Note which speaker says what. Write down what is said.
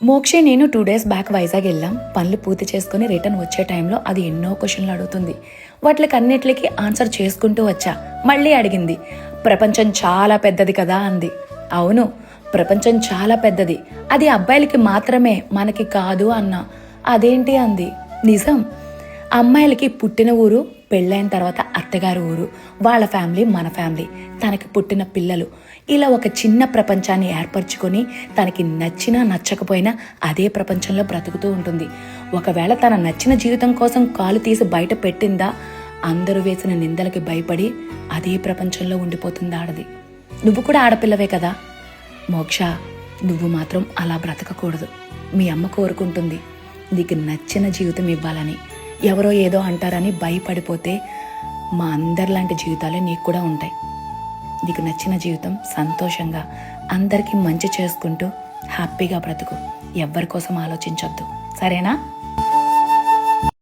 Speaker 1: మోక్షే నేను 2 days back Vizag వెళ్ళాం. పనులు పూర్తి చేసుకుని రిటర్న్ వచ్చే టైంలో అది ఎన్నో క్వశ్చన్లు అడుగుతుంది. వాటికి అన్నిటికీ ఆన్సర్ చేసుకుంటూ వచ్చా. మళ్ళీ అడిగింది, ప్రపంచం చాలా పెద్దది కదా అంది. అవును, ప్రపంచం చాలా పెద్దది, అది అబ్బాయిలకి మాత్రమే, మనకి కాదు అన్నా. అదేంటి అంది. నిజం, అమ్మాయిలకి పుట్టిన ఊరు, పెళ్ళైన తర్వాత అత్తగారు ఊరు, వాళ్ళ ఫ్యామిలీ, మన ఫ్యామిలీ, తనకి పుట్టిన పిల్లలు, ఇలా ఒక చిన్న ప్రపంచాన్ని ఏర్పరచుకొని తనకి నచ్చినా నచ్చకపోయినా అదే ప్రపంచంలో బ్రతుకుతూ ఉంటుంది. ఒకవేళ తన నచ్చిన జీవితం కోసం కాలు తీసి బయట పెట్టిందా, అందరూ వేసిన నిందలకి భయపడి అదే ప్రపంచంలో ఉండిపోతుంది ఆడది. నువ్వు కూడా ఆడపిల్లవే కదా మోక్ష, నువ్వు మాత్రం అలా బ్రతకకూడదు. మీ అమ్మ కోరుకుంటుంది నీకు నచ్చిన జీవితం ఇవ్వాలని. ఎవరో ఏదో అంటారని భయపడిపోతే మా అందరిలాంటి జీవితాలే నీకు కూడా ఉంటాయి. నీకు నచ్చిన జీవితం సంతోషంగా అందరికీ మంచి చేసుకుంటూ హ్యాపీగా బ్రతుకు. ఎవ్వరి కోసం ఆలోచించొద్దు, సరేనా?